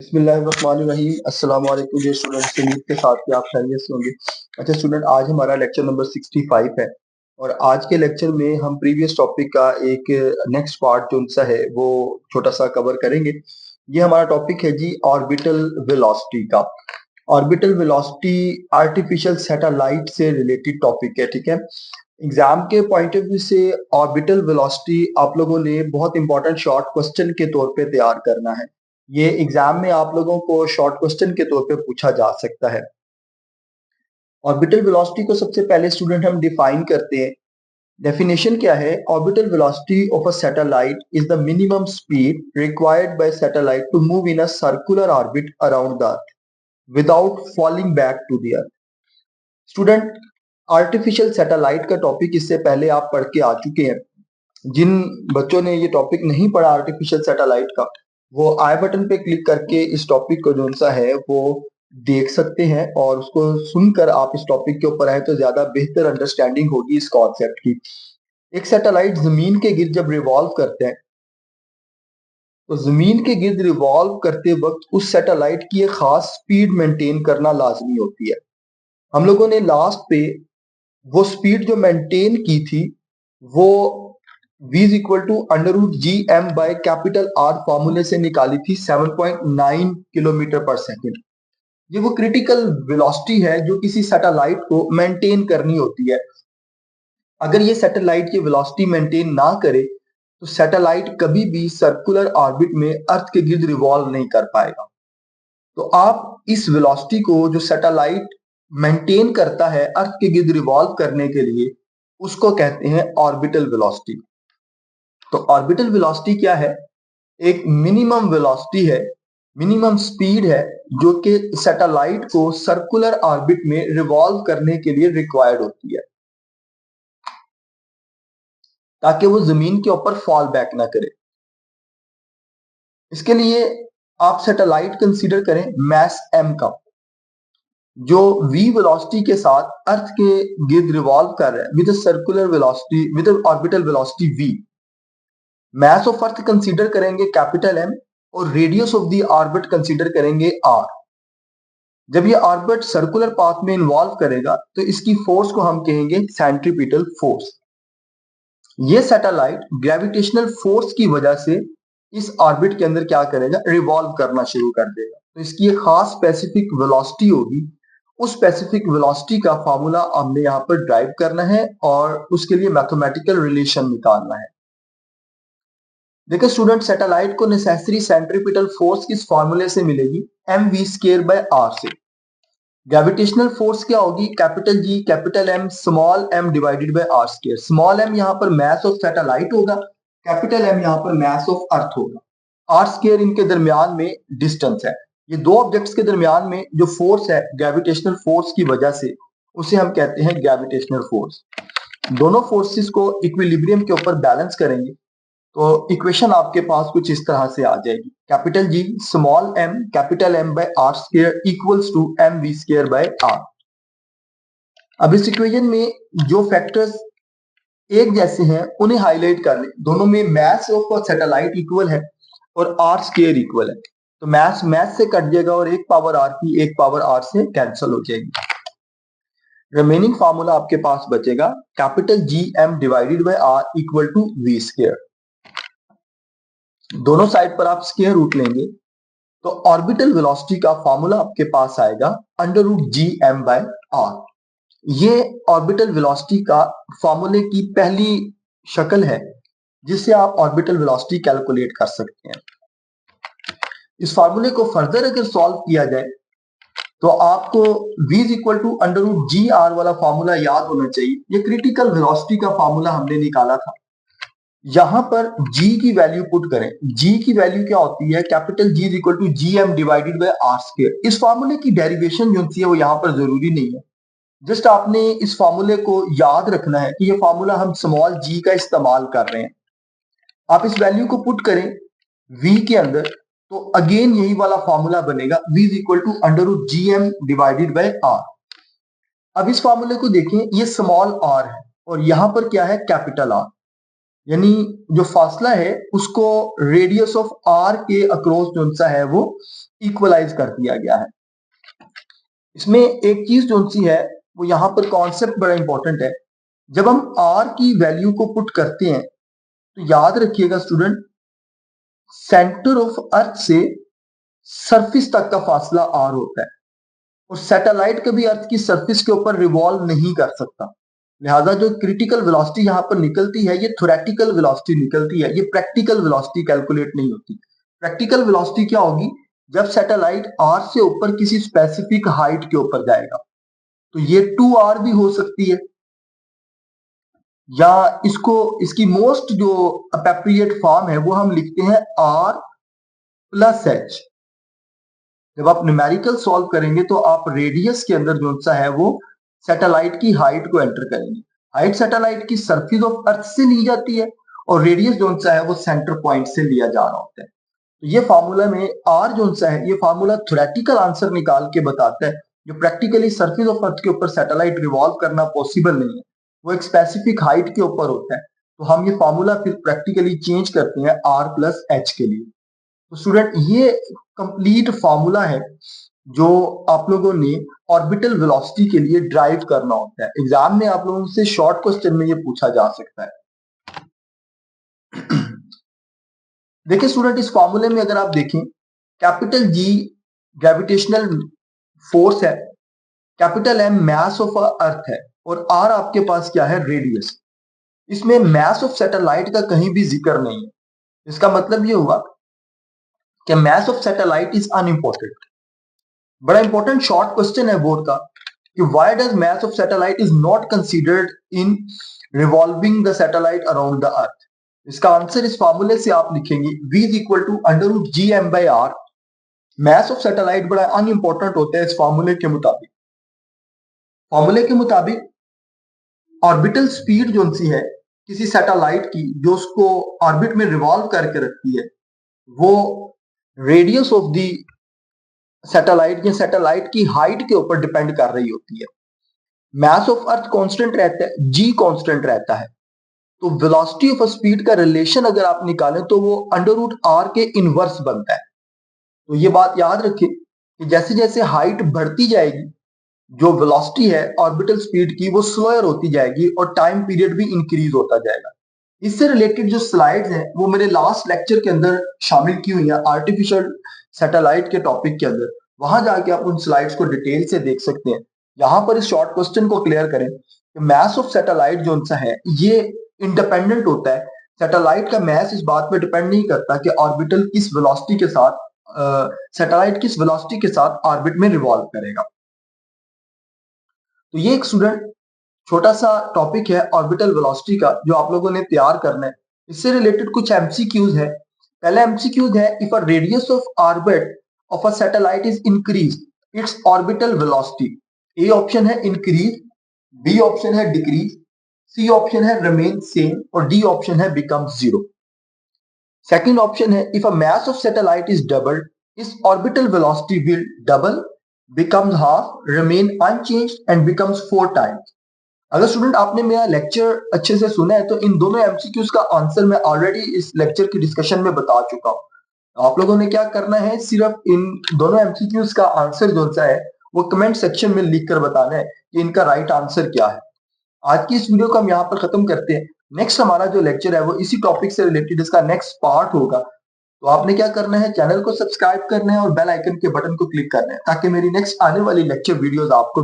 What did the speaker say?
बिस्मिल्लाहिर्रहमानिर्रहीम। अस्सलाम वालेकुम डियर स्टूडेंट्स, उम्मीद के साथ कि आप खैरियत से होंगे। अच्छा स्टूडेंट, आज हमारा लेक्चर नंबर 65 है और आज के लेक्चर में हम प्रीवियस टॉपिक का एक नेक्स्ट पार्ट जो सा है वो छोटा सा कवर करेंगे। ये हमारा टॉपिक है जी ऑर्बिटल वेलोसिटी का। ऑर्बिटल वेलोसिटी आर्टिफिशियल सैटेलाइट से रिलेटेड टॉपिक है, ठीक है। एग्जाम के पॉइंट ऑफ व्यू से ऑर्बिटल वेलोसिटी आप लोगों ने बहुत इंपॉर्टेंट शॉर्ट क्वेश्चन के तौर पे तैयार करना है। ये एग्जाम में आप लोगों को शॉर्ट क्वेश्चन के तौर पे पूछा जा सकता है। ऑर्बिटल वेलोसिटी को सबसे पहले स्टूडेंट हम डिफाइन करते हैं। डेफिनेशन क्या है? Orbital velocity of a satellite is the minimum speed required by satellite to move in a circular orbit around the earth without falling back to the earth. Student, artificial satellite का topic इससे पहले आप पढ़ के आ चुके हैं। जिन बच्चों ने ये टॉपिक नहीं पढ़ा आर्टिफिशियल सैटेलाइट का, वो आई बटन पे क्लिक करके इस टॉपिक को जो सा है वो देख सकते हैं और उसको सुनकर आप इस टॉपिक के ऊपर आए तो ज्यादा बेहतर अंडरस्टैंडिंग होगी इस कॉन्सेप्ट की। एक सैटेलाइट जमीन के गिर्द जब रिवॉल्व करते हैं तो जमीन के गिर्द रिवॉल्व करते वक्त उस सैटेलाइट की एक खास स्पीड मेंटेन करना लाजमी होती है। हम लोगों ने लास्ट पे वो स्पीड जो मेंटेन की थी वो v is equal to under root G M by capital R फॉर्मूले से निकाली थी 7.9 किलोमीटर पर सेकेंड। ये वो क्रिटिकल वेलोसिटी है जो किसी सैटेलाइट को मेंटेन करनी होती है। अगर ये सैटेलाइट की वेलोसिटी मेंटेन ना करे तो सैटेलाइट कभी भी सर्कुलर ऑर्बिट में अर्थ के गिर्द रिवॉल्व नहीं कर पाएगा। तो आप इस वेलोसिटी को जो सैटेलाइट मेंटेन करता है अर्थ के गिर्द रिवॉल्व करने के लिए, उसको कहते हैं ऑर्बिटल वेलोसिटी। तो ऑर्बिटल वेलोसिटी क्या है? एक मिनिमम वेलोसिटी है, मिनिमम स्पीड है जो कि सैटेलाइट को सर्कुलर ऑर्बिट में रिवॉल्व करने के लिए रिक्वायर्ड होती है ताकि वो जमीन के ऊपर फॉल बैक ना करे। इसके लिए आप सैटेलाइट कंसीडर करें मैस m का, जो v वेलोसिटी के साथ अर्थ के गिर्द रिवॉल्व कर रहा है with circular velocity with orbital velocity v। Mass of earth consider करेंगे कैपिटल M और radius of the orbit consider करेंगे r। जब ये ऑर्बिट सर्कुलर पाथ में इन्वॉल्व करेगा तो इसकी फोर्स को हम कहेंगे सेंट्रीपिटल फोर्स। ये सैटेलाइट ग्रेविटेशनल फोर्स की वजह से इस ऑर्बिट के अंदर क्या करेगा? रिवॉल्व करना शुरू कर देगा। तो इसकी एक खास स्पेसिफिक वेलोसिटी होगी। उस स्पेसिफिक वेलोसिटी का फॉर्मूला हमने यहाँ पर ड्राइव करना है और उसके लिए मैथमेटिकल रिलेशन निकालना है। देखिए स्टूडेंट, सैटेलाइट को नेसेसरी सेंट्रीपिटल फोर्स किस फॉर्मूले से मिलेगी? mv² बाय r से। ग्रेविटेशनल फोर्स क्या होगी? Capital G capital M small m divided by r square. Small m यहाँ पर मास ऑफ सैटेलाइट होगा, कैपिटल M यहाँ पर मास ऑफ अर्थ होगा। r स्क्वायर इनके दरमियान में डिस्टेंस है। ये दो ऑब्जेक्ट्स के दरमियान में जो फोर्स है ग्रेविटेशनल फोर्स की वजह से, उसे हम कहते हैं ग्रेविटेशनल फोर्स। दोनों फोर्सेस को इक्विलिब्रियम के ऊपर बैलेंस करेंगे तो इक्वेशन आपके पास कुछ इस तरह से आ जाएगी। Capital G small m capital M by r square equals to mv² by r। अब इस इक्वेशन में जो फैक्टर्स एक जैसे हैं उन्हें हाईलाइट कर लें। दोनों में मास ऑफ सैटेलाइट इक्वल है और r स्क्वायर इक्वल है, तो मास मास से कट जाएगा और एक पावर r की एक पावर r से कैंसिल हो जाएगी। रिमेनिंग फार्मूला आपके पास बचेगा capital G m divided by r equal to v square. दोनों साइड पर आप स्क्वायर रूट लेंगे तो ऑर्बिटल वेलोसिटी का फॉर्मूला आपके पास आएगा under root G M by R. ये ऑर्बिटल वेलोसिटी का फॉर्मूले की पहली शक्ल है जिससे आप ऑर्बिटल वेलोसिटी कैलकुलेट कर सकते हैं। इस फॉर्मूले को फर्दर अगर सॉल्व किया जाए तो आपको v is equal to under root G R वाला फॉर्मूला याद होना चाहिए। ये क्रिटिकल वेलोसिटी का फॉर्मूला हमने निकाला था। यहां पर g की वैल्यू पुट करें। g की वैल्यू क्या होती है? Capital G is equal to G M divided by R square. इस फॉर्मूले की डेरिवेशन जो है वो यहां पर जरूरी नहीं है, जस्ट आपने इस फॉर्मूले को याद रखना है कि ये फॉर्मूला हम स्मॉल g का इस्तेमाल कर रहे हैं। आप इस वैल्यू को पुट करें v के अंदर तो अगेन यही वाला फॉर्मूला बनेगा v is equal to under root G M divided by R. अब इस फॉर्मूले को देखें, ये स्मॉल r है और यहां पर क्या है? Capital R। यानी जो फासला है उसको रेडियस ऑफ r के अक्रॉस जो सा है वो इक्वलाइज कर दिया गया है। इसमें एक चीज जो सी है वो यहाँ पर कॉन्सेप्ट बड़ा इंपॉर्टेंट है। जब हम आर की वैल्यू को पुट करते हैं तो याद रखिएगा स्टूडेंट, सेंटर ऑफ अर्थ से सरफेस तक का फासला आर होता है और सैटेलाइट कभी अर्थ की सरफेस के ऊपर रिवॉल्व नहीं कर सकता। लिहाजा जो क्रिटिकल वेलोसिटी यहाँ पर निकलती है ये थ्योरेटिकल वेलोसिटी निकलती है, ये प्रैक्टिकल वेलोसिटी कैलकुलेट नहीं होती। प्रैक्टिकल वेलोसिटी क्या होगी? जब सैटेलाइट आर से ऊपर किसी स्पेसिफिक हाइट के ऊपर जाएगा, तो ये 2r भी हो सकती है, या इसको इसकी मोस्ट जो अप्रोप्रिएट फॉर्म है वो हम लिखते हैं r प्लस एच। जब आप न्यूमेरिकल सॉल्व करेंगे तो आप रेडियस के अंदर जो सा है वो सैटेलाइट की हाइट को एंटर करेंगे। हाइट सैटेलाइट की सरफेस ऑफ अर्थ से ली जाती है और रेडियस जो सा है वो सेंटर पॉइंट से लिया जा रहा होता है। तो ये फार्मूला में आर जो सा है, ये फार्मूला थ्योरेटिकल आंसर निकाल के बताता है। जो प्रैक्टिकली सरफेस ऑफ अर्थ के ऊपर सैटेलाइट रिवॉल्व करना पॉसिबल नहीं है, वो एक स्पेसिफिक हाइट के ऊपर होता है। तो हम ये फार्मूला फिर प्रैक्टिकली चेंज करते हैं आर प्लस एच के लिए। तो स्टूडेंट ये कंप्लीट फार्मूला है जो आप लोगों ने ऑर्बिटल वेलोसिटी के लिए ड्राइव करना होता है। एग्जाम में आप लोगों से शॉर्ट क्वेश्चन में ये पूछा जा सकता है। देखिए स्टूडेंट, इस फार्मूले में अगर आप देखें, कैपिटल जी ग्रेविटेशनल फोर्स है, capital M mass of earth है और आर आपके पास क्या है? रेडियस। इसमें मास ऑफ सैटेलाइट का कहीं भी जिक्र नहीं है। इसका मतलब ये हुआ कि mass of satellite is unimportant. बड़ा इंपॉर्टेंट शॉर्ट क्वेश्चन है बोर्ड का कि why does mass of satellite is not considered in revolving the satellite around the earth. इसका आंसर इस फार्मूले से आप लिखेंगे v is equal to under root G M by R. Mass of satellite बड़ा अनइम्पोर्टेंट होता है इस फार्मूले के मुताबिक। फार्मूले के मुताबिक ऑर्बिटल स्पीड जो सी है किसी सैटेलाइट की, जो उसको ऑर्बिट में रिवॉल्व करके रखती है, वो रेडियस ऑफ दी सैटेलाइट या सैटेलाइट की हाइट के ऊपर डिपेंड कर रही होती है। मास ऑफ अर्थ कांस्टेंट रहता है, जी कांस्टेंट रहता है, तो वेलोसिटी ऑफ स्पीड का रिलेशन अगर आप निकालें तो वो अंडर रूट आर के इनवर्स बनता है। तो ये बात याद रखें कि जैसे जैसे हाइट बढ़ती जाएगी, जो वेलोसिटी है ऑर्बिटल स्पीड की वो स्लोअर होती जाएगी और टाइम पीरियड भी इंक्रीज होता जाएगा। इससे रिलेटेड जो स्लाइड्स हैं वो मेरे लास्ट लेक्चर के अंदर शामिल की हुई है आर्टिफिशियल सैटेलाइट के टॉपिक के अंदर। वहां जाके आप उन स्लाइड्स को डिटेल से देख सकते हैं। यहाँ पर इस शॉर्ट क्वेश्चन को क्लियर करें कि मास ऑफ सैटेलाइट जो सा है ये इंडिपेंडेंट होता है। सैटेलाइट का मास इस बात पे डिपेंड नहीं करता कि ऑर्बिटल किस वेलोसिटी के साथ सैटेलाइट किस वेलोसिटी के साथ ऑर्बिट में रिवॉल्व करेगा। तो ये एक स्टूडेंट छोटा सा टॉपिक है ऑर्बिटल वेलोसिटी का जो आप लोगों ने तैयार करना है। इससे रिलेटेड कुछ एमसीक्यूज है। पहला एमसीक्यूज है, if a radius of orbit of a satellite is increase its orbital velocity. A option है इंक्रीज, बी ऑप्शन है डिक्रीज, सी ऑप्शन है रिमेन सेम और डी ऑप्शन है बिकम जीरो। सेकंड ऑप्शन है, if a mass of satellite is doubled it's orbital velocity will double, becomes half, remain unchanged and becomes 4 times। अगर student आपने मेरा lecture अच्छे से सुना है तो इन दोनों एमसीक्यूज का आंसर मैं ऑलरेडी इस लेक्चर की डिस्कशन में बता चुका हूं। आप लोगों ने क्या करना है, सिर्फ इन दोनों एमसीक्यूज का आंसर जो सा है वो कमेंट सेक्शन में लिखकर बताना है कि इनका राइट आंसर क्या है। आज की इस वीडियो को हम यहाँ पर खत्म करते हैं। नेक्स्ट हमारा जो लेक्चर है वो इसी टॉपिक से रिलेटेड इसका नेक्स्ट पार्ट होगा। तो आपने क्या करना है, चैनल को सब्सक्राइब करना है और बेल आइकन के बटन को क्लिक करना है ताकि मेरी नेक्स्ट आने वाली लेक्चर वीडियोस आपको